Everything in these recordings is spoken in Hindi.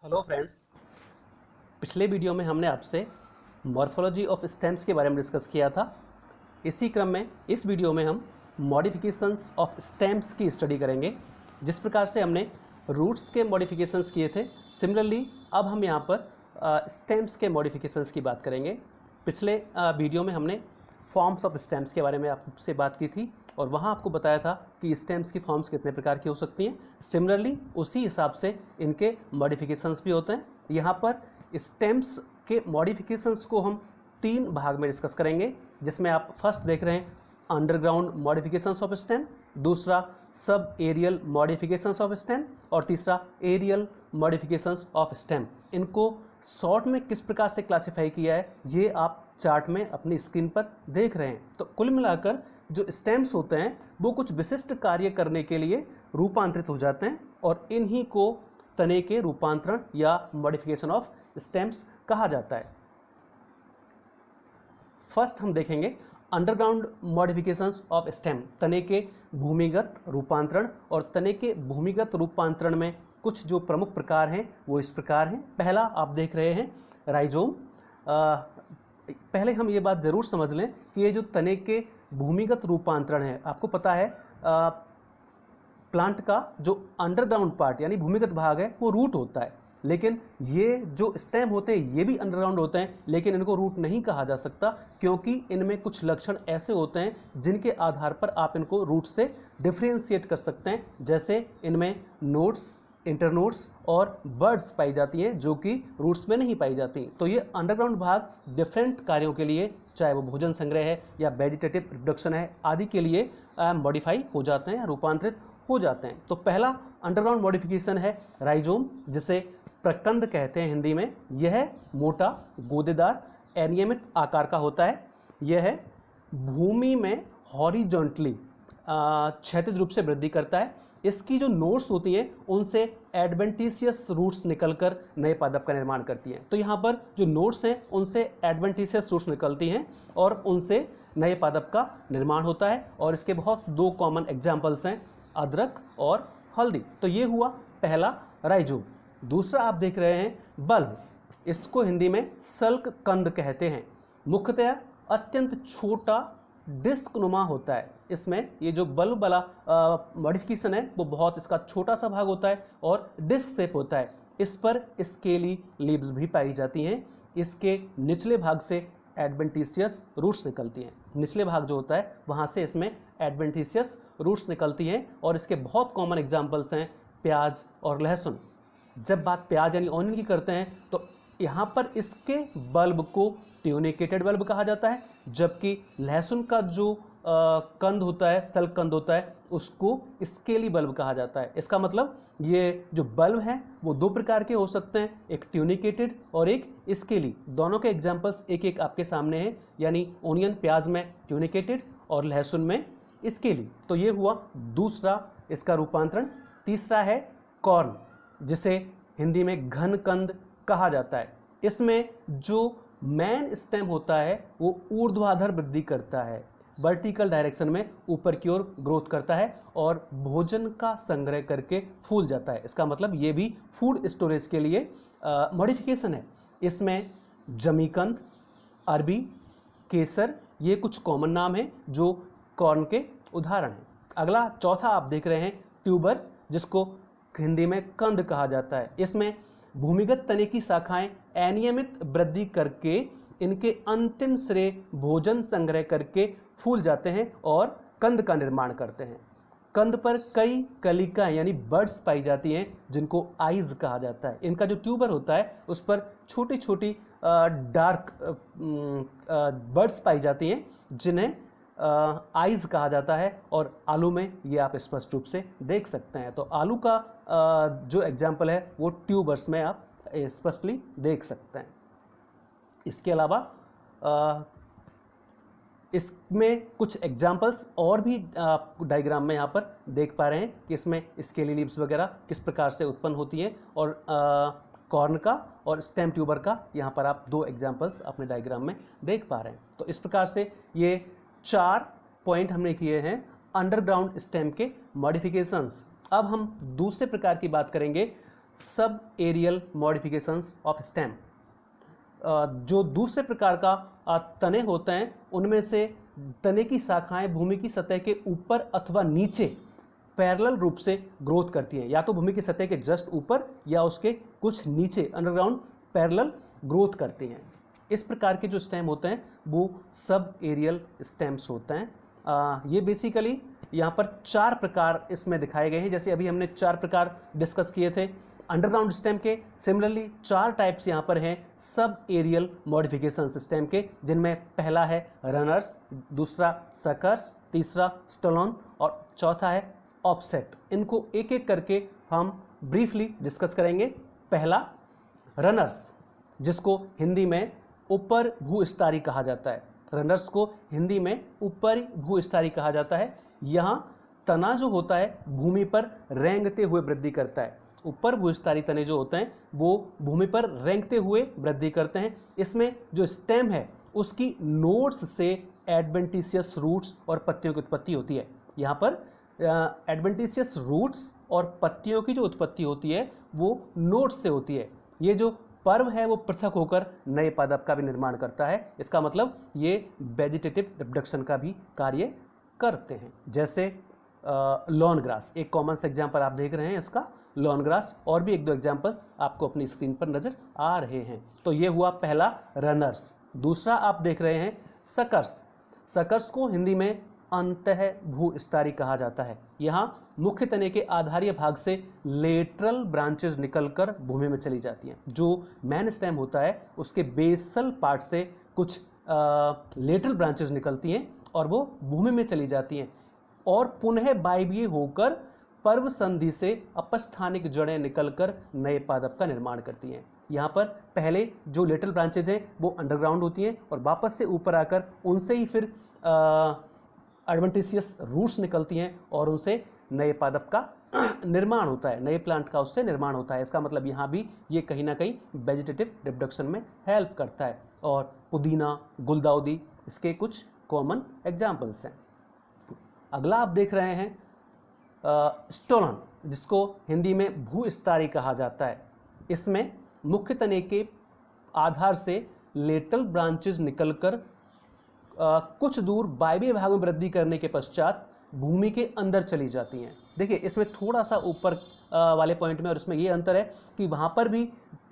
हेलो फ्रेंड्स, पिछले वीडियो में हमने आपसे मॉर्फोलॉजी ऑफ स्टेम्स के बारे में डिस्कस किया था। इसी क्रम में इस वीडियो में हम मॉडिफिकेशंस ऑफ स्टेम्स की स्टडी करेंगे। जिस प्रकार से हमने रूट्स के मॉडिफिकेशंस किए थे, सिमिलरली अब हम यहाँ पर स्टेम्स के मॉडिफिकेशंस की बात करेंगे। पिछले वीडियो में हमने फॉर्म्स ऑफ स्टेम्स के बारे में आपसे बात की थी और वहाँ आपको बताया था कि स्टेम्स की फॉर्म्स कितने प्रकार की हो सकती हैं। सिमिलरली उसी हिसाब से इनके मॉडिफिकेशंस भी होते हैं। यहाँ पर स्टेम्स के मॉडिफिकेशंस को हम 3 भाग में डिस्कस करेंगे, जिसमें आप फर्स्ट देख रहे हैं अंडरग्राउंड मॉडिफिकेशंस ऑफ स्टेम, दूसरा sub aerial modifications of stem और तीसरा एरियल मॉडिफिकेशंस ऑफ स्टेम। इनको शॉर्ट में किस प्रकार से क्लासिफाई किया है ये आप चार्ट में अपनी स्क्रीन पर देख रहे हैं। तो कुल मिलाकर जो स्टेम्स होते हैं वो कुछ विशिष्ट कार्य करने के लिए रूपांतरित हो जाते हैं और इन्हीं को तने के रूपांतरण या मॉडिफिकेशन ऑफ स्टेम्स कहा जाता है। फर्स्ट हम देखेंगे अंडरग्राउंड मॉडिफिकेशंस ऑफ स्टेम, तने के भूमिगत रूपांतरण। और तने के भूमिगत रूपांतरण में कुछ जो प्रमुख प्रकार हैं वो इस प्रकार हैं। पहला आप देख रहे हैं राइजोम। पहले हम ये बात जरूर समझ लें कि ये जो तने के भूमिगत रूपांतरण है, आपको पता है प्लांट का जो अंडरग्राउंड पार्ट यानी भूमिगत भाग है वो रूट होता है, लेकिन ये जो स्टेम होते हैं ये भी अंडरग्राउंड होते हैं, लेकिन इनको रूट नहीं कहा जा सकता क्योंकि इनमें कुछ लक्षण ऐसे होते हैं जिनके आधार पर आप इनको रूट से डिफ्रेंशिएट कर सकते हैं। जैसे इनमें नोड्स, इंटरनोड्स और बर्ड्स पाई जाती हैं जो कि रूट्स में नहीं पाई जाती। तो ये अंडरग्राउंड भाग डिफरेंट कार्यों के लिए, चाहे वो भोजन संग्रह है या वेजिटेटिव रिप्रोडक्शन है आदि के लिए मॉडिफाई हो जाते हैं, रूपांतरित हो जाते हैं। तो पहला अंडरग्राउंड मॉडिफिकेशन है राइजोम, जिसे प्रकंद कहते हैं हिंदी में। यह मोटा, गोदेदार, अनियमित आकार का होता है। यह भूमि में हॉरिजॉन्टली क्षैतिज रूप से वृद्धि करता है। इसकी जो नोड्स होती हैं उनसे एडवेंटिशियस रूट्स निकलकर नए पादप का निर्माण करती हैं। तो यहाँ पर जो नोड्स हैं उनसे एडवेंटिशियस रूट्स निकलती हैं और उनसे नए पादप का निर्माण होता है। और इसके बहुत 2 कॉमन एग्जाम्पल्स हैं, अदरक और हल्दी। तो ये हुआ पहला राइजोम। दूसरा आप देख रहे हैं बल्ब। इसको हिंदी में सल्क कंद कहते हैं। मुख्यतः अत्यंत छोटा डिस्क नुमा होता है। इसमें ये जो बल्ब वाला मॉडिफिकेशन है वो बहुत इसका छोटा सा भाग होता है और डिस्क शेप होता है। इस पर स्केली लीव्स भी पाई जाती हैं। इसके निचले भाग से एडवेंटिशियस रूट्स निकलती हैं। निचले भाग जो होता है वहाँ से इसमें एडवेंटिशियस रूट्स निकलती हैं और इसके बहुत कॉमन एग्जाम्पल्स हैं प्याज और लहसुन। जब बात प्याज यानी ऑनियन की करते हैं तो यहाँ पर इसके बल्ब को ट्यूनिकेटेड बल्ब कहा जाता है, जबकि लहसुन का जो कंद होता है, सल्क कंद होता है, उसको स्केली बल्ब कहा जाता है। इसका मतलब ये जो बल्ब हैं वो 2 प्रकार के हो सकते हैं, एक ट्यूनिकेटेड और एक स्केली। दोनों के एग्जाम्पल्स एक एक आपके सामने हैं, यानी ओनियन प्याज में ट्यूनिकेटेड और लहसुन में स्केली। तो ये हुआ दूसरा इसका रूपांतरण। तीसरा है कॉर्न, जिसे हिंदी में घन कंद कहा जाता है। इसमें जो मेन स्टेम होता है वो ऊर्ध्वाधर वृद्धि करता है, वर्टिकल डायरेक्शन में ऊपर की ओर ग्रोथ करता है और भोजन का संग्रह करके फूल जाता है। इसका मतलब ये भी फूड स्टोरेज के लिए मॉडिफिकेशन है। इसमें जमीकंद, अरबी, केसर, ये कुछ कॉमन नाम हैं जो कॉर्न के उदाहरण हैं। अगला चौथा आप देख रहे हैं ट्यूबर्स, जिसको हिंदी में कंद कहा जाता है। इसमें भूमिगत तने की शाखाएं अनियमित वृद्धि करके इनके अंतिम सिरे भोजन संग्रह करके फूल जाते हैं और कंद का निर्माण करते हैं। कंद पर कई कलिकाएं यानी बर्ड्स पाई जाती हैं जिनको आइज कहा जाता है। इनका जो ट्यूबर होता है उस पर छोटी छोटी डार्क बर्ड्स पाई जाती हैं जिन्हें आइज कहा जाता है और आलू में ये आप स्पष्ट रूप से देख सकते हैं। तो आलू का जो एग्जाम्पल है वो ट्यूबर्स में आप स्पष्टली देख सकते हैं। इसके अलावा इसमें कुछ एग्जाम्पल्स और भी आप डायग्राम में यहाँ पर देख पा रहे हैं कि इसमें स्केली लीव्स वगैरह किस प्रकार से उत्पन्न होती हैं और कॉर्न का और स्टेम ट्यूबर का यहाँ पर आप 2 एग्जाम्पल्स अपने डायग्राम में देख पा रहे हैं। तो इस प्रकार से ये 4 पॉइंट हमने किए हैं अंडरग्राउंड स्टेम के मॉडिफिकेशंस। अब हम दूसरे प्रकार की बात करेंगे sub aerial modifications of stem. जो दूसरे प्रकार का तने होते हैं उनमें से तने की शाखाएं भूमि की सतह के ऊपर अथवा नीचे पैरेलल रूप से ग्रोथ करती हैं, या तो भूमि की सतह के जस्ट ऊपर या उसके कुछ नीचे अंडरग्राउंड पैरेलल ग्रोथ करती हैं। इस प्रकार के जो स्टेम होते हैं वो सब एरियल स्टेम्स होते हैं। ये बेसिकली यहाँ पर 4 प्रकार इसमें दिखाए गए हैं। जैसे अभी हमने 4 प्रकार डिस्कस किए थे अंडरग्राउंड स्टेम के, सिमिलरली 4 टाइप्स यहाँ पर हैं सब एरियल मॉडिफिकेशन स्टेम के, जिनमें पहला है रनर्स, दूसरा सकर्स, तीसरा स्टोलन और चौथा है ऑफसेट। इनको एक एक करके हम ब्रीफली डिस्कस करेंगे। पहला रनर्स, जिसको हिंदी में ऊपर भूस्तरीय कहा जाता है। रनर्स को हिंदी में ऊपरी भूस्तरीय कहा जाता है। यहाँ तना जो होता है भूमि पर रेंगते हुए वृद्धि करता है। ऊपर भूस्तरीय तने जो होते हैं वो भूमि पर रेंगते हुए वृद्धि करते हैं। इसमें जो स्टेम है उसकी नोड्स से एडवेंटिशियस रूट्स और पत्तियों की उत्पत्ति होती है। यहाँ पर एडवेंटिशियस रूट्स और पत्तियों की जो उत्पत्ति होती है वो नोड्स से होती है। ये जो पर्व है वो पृथक होकर नए पादप का भी निर्माण करता है। इसका मतलब ये वेजिटेटिव रिप्रोडक्शन का भी कार्य करते हैं। जैसे लॉन ग्रास एक कॉमन सा एग्जाम्पल आप देख रहे हैं इसका, लॉन ग्रास, और भी 1-2 एग्जाम्पल्स आपको अपनी स्क्रीन पर नजर आ रहे हैं। तो ये हुआ पहला रनर्स। दूसरा आप देख रहे हैं सकर्स। सकर्स को हिंदी में अंतः भूस्तरीय कहा जाता है। यहाँ मुख्य तने के आधारीय भाग से लेटरल ब्रांचेस निकलकर भूमि में चली जाती हैं। जो मेन स्टेम होता है उसके बेसल पार्ट से कुछ लेटरल ब्रांचेस निकलती हैं और वो भूमि में चली जाती हैं और पुनः वायवीय होकर पर्व संधि से अपस्थानिक जड़ें निकलकर नए पादप का निर्माण करती हैं। यहाँ पर पहले जो लेटरल ब्रांचेज हैं वो अंडरग्राउंड होती हैं और वापस से ऊपर आकर उनसे ही फिर एडवेंटिशियस रूट्स निकलती हैं और उनसे नए पादप का निर्माण होता है, नए प्लांट का उससे निर्माण होता है। इसका मतलब यहाँ भी ये कहीं ना कहीं वेजिटेटिव रिप्रोडक्शन में हेल्प करता है। और पुदीना, गुलदाउदी इसके कुछ कॉमन एग्जाम्पल्स हैं। अगला आप देख रहे हैं स्टोलन, जिसको हिंदी में भूस्तरीय कहा जाता है। इसमें मुख्य तने के आधार से लेटरल ब्रांचेस निकलकर कुछ दूर वायवीय भाग में वृद्धि करने के पश्चात भूमि के अंदर चली जाती हैं। देखिए इसमें थोड़ा सा ऊपर वाले पॉइंट में और इसमें ये अंतर है कि वहाँ पर भी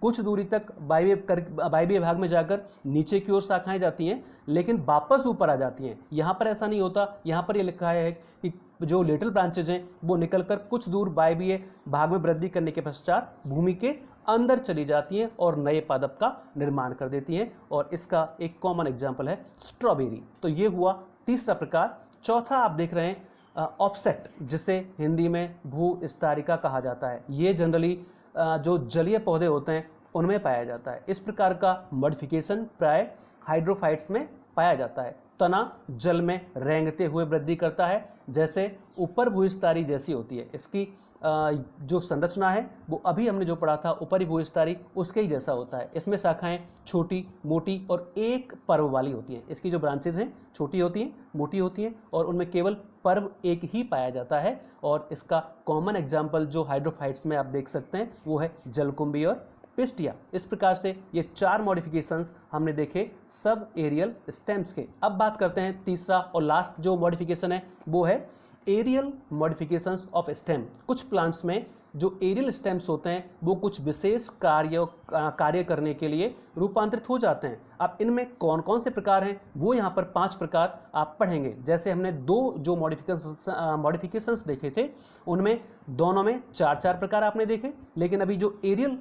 कुछ दूरी तक वायवीय भाग में जाकर नीचे की ओर शाखाएं जाती हैं, लेकिन वापस ऊपर आ जाती हैं। यहाँ पर ऐसा नहीं होता। यहाँ पर ये लिखा है कि जो लेटरल ब्रांचेज हैं वो निकलकर कुछ दूर वायवीय भाग में वृद्धि करने के पश्चात भूमि के अंदर चली जाती हैं और नए पादप का निर्माण कर देती हैं। और इसका एक कॉमन एग्जाम्पल है स्ट्रॉबेरी। तो ये हुआ तीसरा प्रकार। चौथा आप देख रहे हैं ऑफसेट, जिसे हिंदी में भूस्तरीय कहा जाता है। ये जनरली जो जलीय पौधे होते हैं उनमें पाया जाता है। इस प्रकार का मॉडिफिकेशन प्राय हाइड्रोफाइट्स में पाया जाता है। तना जल में रेंगते हुए वृद्धि करता है, जैसे ऊपर भूस्तरीय जैसी होती है। इसकी जो संरचना है वो अभी हमने जो पढ़ा था ऊपरी भूस्तरीय उसके ही जैसा होता है। इसमें शाखाएं छोटी, मोटी और एक पर्व वाली होती हैं। इसकी जो ब्रांचेज हैं छोटी होती हैं, मोटी होती हैं और उनमें केवल पर्व एक ही पाया जाता है। और इसका कॉमन एग्जाम्पल जो हाइड्रोफाइट्स में आप देख सकते हैं वो है जलकुंभी और पिस्टिया। इस प्रकार से ये 4 मॉडिफिकेशंस हमने देखे सब एरियल स्टेम्स के। अब बात करते हैं तीसरा और लास्ट जो मॉडिफिकेशन है वो है एरियल मॉडिफिकेशंस ऑफ स्टेम। कुछ प्लांट्स में जो एरियल स्टेम्स होते हैं वो कुछ विशेष कार्य करने के लिए रूपांतरित हो जाते हैं। अब इनमें कौन कौन से प्रकार हैं वो यहाँ पर 5 प्रकार आप पढ़ेंगे। जैसे हमने 2 जो मॉडिफिकेशंस देखे थे उनमें दोनों में 4-4 प्रकार आपने देखे, लेकिन अभी जो एरियल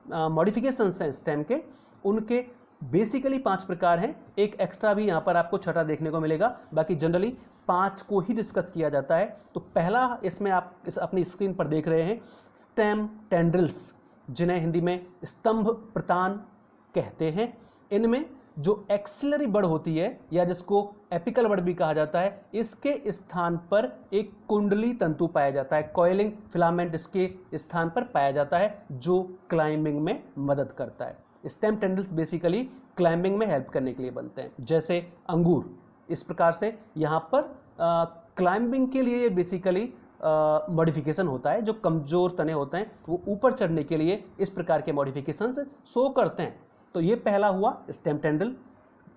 मॉडिफिकेशंस हैं स्टेम के उनके बेसिकली 5 प्रकार हैं। एक एक्स्ट्रा भी यहाँ पर आपको छठा देखने को मिलेगा, बाकी जनरली 5 को ही डिस्कस किया जाता है। तो पहला इसमें आप अपनी स्क्रीन पर देख रहे हैं स्टेम टेंड्रिल्स, जिन्हें हिंदी में स्तंभ प्रतान कहते हैं। इनमें जो एक्सिलरी बड़ होती है या जिसको एपिकल बड़ भी कहा जाता है, इसके स्थान पर एक कुंडली तंतु पाया जाता है, कॉइलिंग फिलामेंट इसके स्थान पर पाया जाता है जो क्लाइंबिंग में मदद करता है। स्टेम टेंड्रिल्स बेसिकली क्लाइंबिंग में हेल्प करने के लिए बनते हैं। जैसे अंगूर, इस प्रकार से यहाँ पर क्लाइंबिंग के लिए बेसिकली मॉडिफिकेशन होता है। जो कमज़ोर तने होते हैं वो ऊपर चढ़ने के लिए इस प्रकार के मॉडिफिकेशंस शो करते हैं। तो ये पहला हुआ स्टेम टेंड्रिल,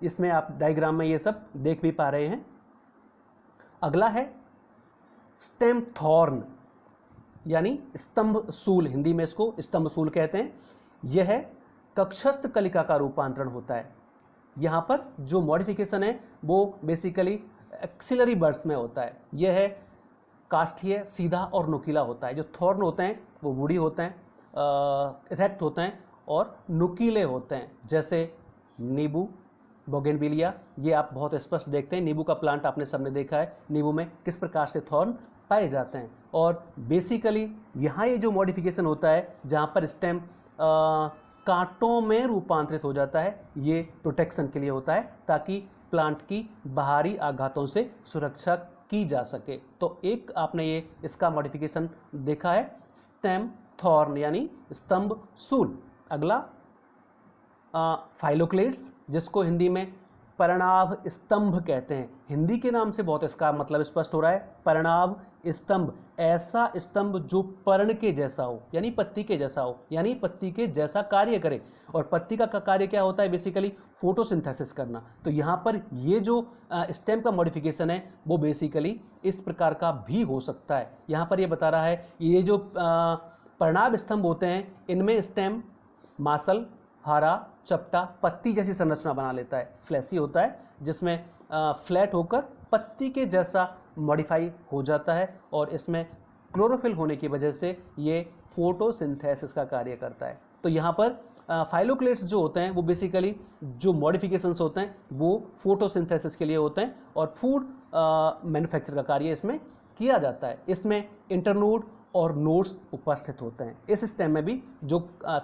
इसमें आप डायग्राम में ये सब देख भी पा रहे हैं। अगला है स्टेम थॉर्न यानी स्तंभ सूल, हिंदी में इसको स्तंभ सूल कहते हैं। यह कक्षस्थ कलिका का रूपांतरण होता है। यहाँ पर जो मॉडिफिकेशन है वो बेसिकली एक्सिलरी बर्ड्स में होता है। यह है काष्ठीय, सीधा और नुकीला होता है। जो थॉर्न होते हैं वो वुडी होते हैं, इरेक्ट होते हैं और नुकीले होते हैं, जैसे नींबू, बोगेनविलिया। ये आप बहुत स्पष्ट देखते हैं, नींबू का प्लांट आपने सबने देखा है, नींबू में किस प्रकार से थॉर्न पाए जाते हैं। और बेसिकली यहाँ ये जो मॉडिफिकेशन होता है जहाँ पर स्टेम कांटों में रूपांतरित हो जाता है, ये प्रोटेक्शन के लिए होता है ताकि प्लांट की बाहरी आघातों से सुरक्षा की जा सके। तो एक आपने ये इसका मॉडिफिकेशन देखा है, स्टेम थॉर्न यानी स्तंभ सूल। अगला फाइलोक्लेड्स, जिसको हिंदी में पर्णाभ स्तंभ कहते हैं। हिंदी के नाम से बहुत इसका मतलब स्पष्ट हो रहा है, पर्णाभ स्तंभ, ऐसा स्तंभ जो पर्ण के जैसा हो यानी पत्ती के जैसा हो, यानी पत्ती के जैसा कार्य करे। और पत्ती का कार्य क्या होता है? बेसिकली फोटोसिंथेसिस करना। तो यहाँ पर ये जो स्टेम का मॉडिफिकेशन है वो बेसिकली इस प्रकार का भी हो सकता है। यहाँ पर ये बता रहा है ये जो पर्णाभ स्तंभ होते हैं इनमें स्टेम मासल, हरा, चपटा, पत्ती जैसी संरचना बना लेता है। फ्लैसी होता है जिसमें फ्लैट होकर पत्ती के जैसा मॉडिफाई हो जाता है और इसमें क्लोरोफिल होने की वजह से ये फोटोसिंथेसिस का कार्य करता है। तो यहाँ पर फाइलोक्लेट्स जो होते हैं वो बेसिकली जो मॉडिफिकेशंस होते हैं वो फोटोसिंथेसिस के लिए होते हैं और फूड मैन्युफैक्चर का कार्य इसमें किया जाता है। इसमें इंटरनोड और नोड्स उपस्थित होते हैं। इस स्टेम में भी जो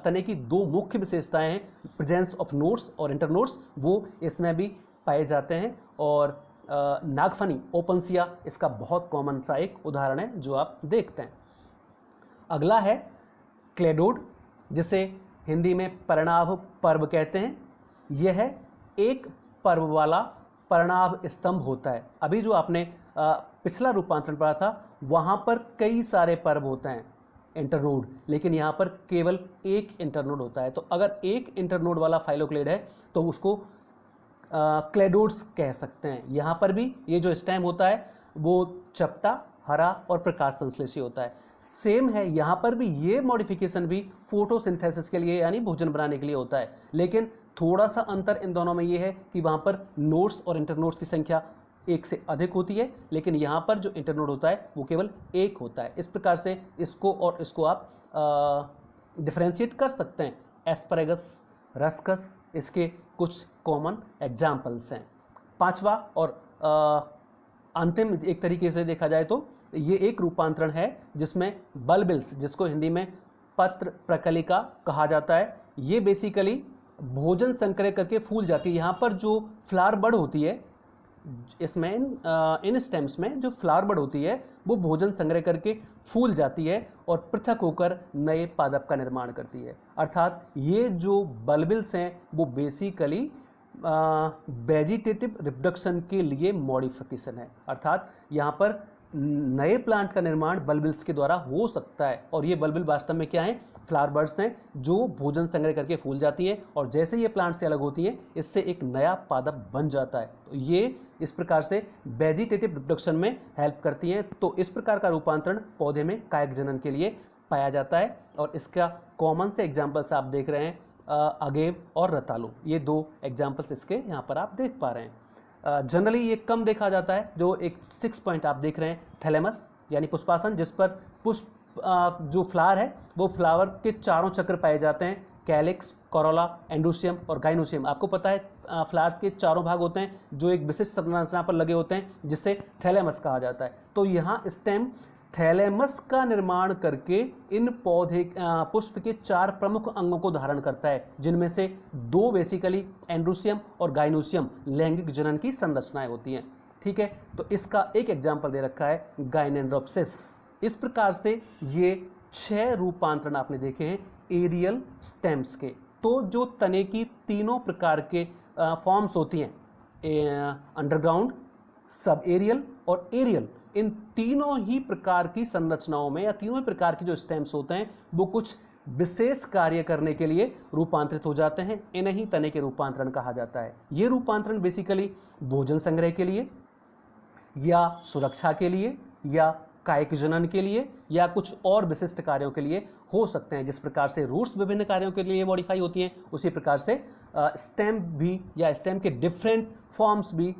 तने की दो मुख्य विशेषताएं हैं, प्रेजेंस ऑफ नोड्स और इंटरनोड्स, वो इसमें भी पाए जाते हैं। और नागफनी, ओपनसिया इसका बहुत कॉमन सा एक उदाहरण है जो आप देखते हैं। अगला है क्लेडोड, जिसे हिंदी में पर्णाभ पर्व कहते हैं। यह है एक पर्व वाला पर्णाभ स्तंभ होता है। अभी जो आपने पिछला रूपांतरण पढ़ा था वहाँ पर कई सारे पर्व होते हैं इंटरनोड, लेकिन यहाँ पर केवल एक इंटरनोड होता है। तो अगर एक इंटरनोड वाला फाइलोक्लेड है तो उसको क्लेडोड्स कह सकते हैं। यहाँ पर भी ये जो स्टेम होता है वो चपटा, हरा और प्रकाश संश्लेषी होता है। सेम है, यहाँ पर भी ये मॉडिफिकेशन भी फोटोसिंथेसिस के लिए यानी भोजन बनाने के लिए होता है, लेकिन थोड़ा सा अंतर इन दोनों में ये है कि वहाँ पर नोड्स और इंटरनोड्स की संख्या एक से अधिक होती है, लेकिन यहाँ पर जो इंटरनोड होता है वो केवल एक होता है। इस प्रकार से इसको और इसको आप डिफरेंशिएट कर सकते हैं। एस्परेगस, रस्कस इसके कुछ कॉमन एग्जाम्पल्स हैं। पांचवा और अंतिम एक तरीके से देखा जाए तो ये एक रूपांतरण है जिसमें बल्बिल्स, जिसको हिंदी में पत्र प्रकलिका कहा जाता है, ये बेसिकली भोजन संक्रय करके फूल जाती है। यहाँ पर जो फ्लावर बड होती है इसमें इन स्टेम्स में जो फ्लावर बड होती है वो भोजन संग्रह करके फूल जाती है और पृथक होकर नए पादप का निर्माण करती है। अर्थात ये जो बल्बिल्स हैं वो बेसिकली वेजिटेटिव रिप्रोडक्शन के लिए मॉडिफिकेशन है। अर्थात यहाँ पर नए प्लांट का निर्माण बल्बिल्स के द्वारा हो सकता है और ये बल्बिल वास्तव में क्या है? फ्लावर बर्ड्स हैं जो भोजन संग्रह करके फूल जाती है और जैसे ये प्लांट से अलग होती हैं इससे एक नया पादप बन जाता है। तो ये इस प्रकार से वेजिटेटिव रिप्रोडक्शन में हेल्प करती हैं। तो इस प्रकार का रूपांतरण पौधे में कायक जनन के लिए पाया जाता है और इसका कॉमन से एग्जाम्पल्स आप देख रहे हैं, अगेव और रतालू, ये दो एग्जाम्पल्स इसके यहाँ पर आप देख पा रहे हैं। जनरली ये कम देखा जाता है। जो एक 6 पॉइंट आप देख रहे हैं, थैलेमस यानी पुष्पासन, जिस पर पुष्प जो फ्लावर है वो फ्लावर के चारों चक्र पाए जाते हैं, कैलिक्स, कोरोला, एंडोसियम और गाइनोसियम। आपको पता है फ्लावर्स के चारों भाग होते हैं जो एक विशिष्ट संरचना पर लगे होते हैं जिससे थैलेमस कहा जाता है। तो यहाँ स्टेम थैलेमस का निर्माण करके इन पौधे पुष्प के 4 प्रमुख अंगों को धारण करता है, जिनमें से 2 बेसिकली एंड्रोसियम और गाइनोसियम लैंगिक जनन की संरचनाएं होती हैं। ठीक है, तो इसका एक एग्जाम्पल दे रखा है गाइनेंड्रोप्सिस। इस प्रकार से ये 6 रूपांतरण आपने देखे हैं एरियल स्टेम्स के। तो जो तने की तीनों प्रकार के फॉर्म्स होती हैं, अंडरग्राउंड, सब एरियल और एरियल, इन तीनों ही प्रकार की संरचनाओं में या तीनों ही प्रकार के जो स्टेम्स होते हैं वो कुछ विशेष कार्य करने के लिए रूपांतरित हो जाते हैं। इन्हें ही तने के रूपांतरण कहा जाता है। ये रूपांतरण बेसिकली भोजन संग्रह के लिए या सुरक्षा के लिए या कायिक जनन के लिए या कुछ और विशिष्ट कार्यों के लिए हो सकते हैं। जिस प्रकार से रूट्स विभिन्न कार्यों के लिए मॉडिफाई होती हैं, उसी प्रकार से स्टेम भी या स्टेम के डिफरेंट फॉर्म्स भी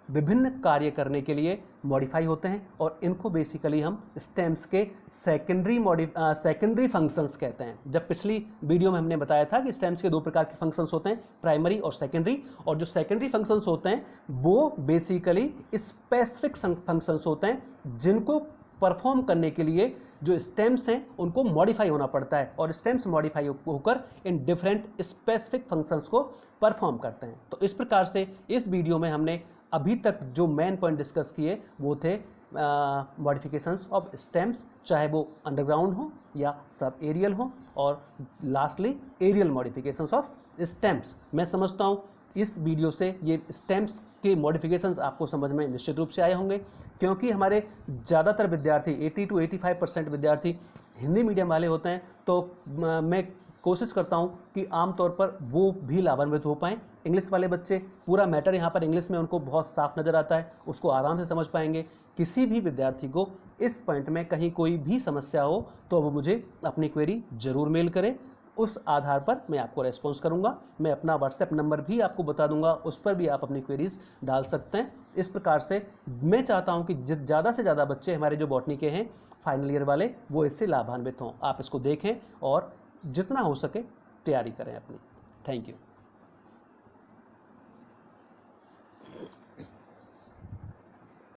विभिन्न कार्य करने के लिए मॉडिफाई होते हैं और इनको बेसिकली हम स्टेम्स के सेकेंडरी फंक्शंस कहते हैं। जब पिछली वीडियो में हमने बताया था कि स्टेम्स के दो प्रकार के फंक्शंस होते हैं, प्राइमरी और सेकेंडरी, और जो सेकेंडरी फंक्शंस होते हैं वो बेसिकली स्पेसिफिक फंक्शंस होते हैं जिनको परफॉर्म करने के लिए जो स्टेम्स हैं उनको मॉडिफाई होना पड़ता है और स्टेम्स मॉडिफाई होकर इन डिफरेंट स्पेसिफिक फंक्शंस को परफॉर्म करते हैं। तो इस प्रकार से इस वीडियो में हमने अभी तक जो मेन पॉइंट डिस्कस किए वो थे मॉडिफिकेशंस ऑफ स्टेम्स, चाहे वो अंडरग्राउंड हो या सब एरियल हो, और lastly aerial modifications of stems. मैं समझता हूँ इस वीडियो से ये स्टेम्स के मॉडिफिकेशंस आपको समझ में निश्चित रूप से आए होंगे, क्योंकि हमारे ज़्यादातर विद्यार्थी 80 to 85% विद्यार्थी हिंदी मीडियम वाले होते हैं। तो मैं कोशिश करता हूं कि आमतौर पर वो भी लाभान्वित हो पाएँ। इंग्लिश वाले बच्चे, पूरा मैटर यहाँ पर इंग्लिश में उनको बहुत साफ नज़र आता है, उसको आराम से समझ पाएंगे। किसी भी विद्यार्थी को इस पॉइंट में कहीं कोई भी समस्या हो तो वो मुझे अपनी क्वेरी जरूर मेल करें, उस आधार पर मैं आपको रेस्पॉन्स करूंगा। मैं अपना व्हाट्सएप नंबर भी आपको बता दूंगा, उस पर भी आप अपनी क्वेरीज डाल सकते हैं। इस प्रकार से मैं चाहता हूं कि ज़्यादा से ज़्यादा बच्चे हमारे जो बॉटनी के हैं फाइनल ईयर वाले वो इससे लाभान्वित हों। आप इसको देखें और जितना हो सके तैयारी करें अपनी। Thank you.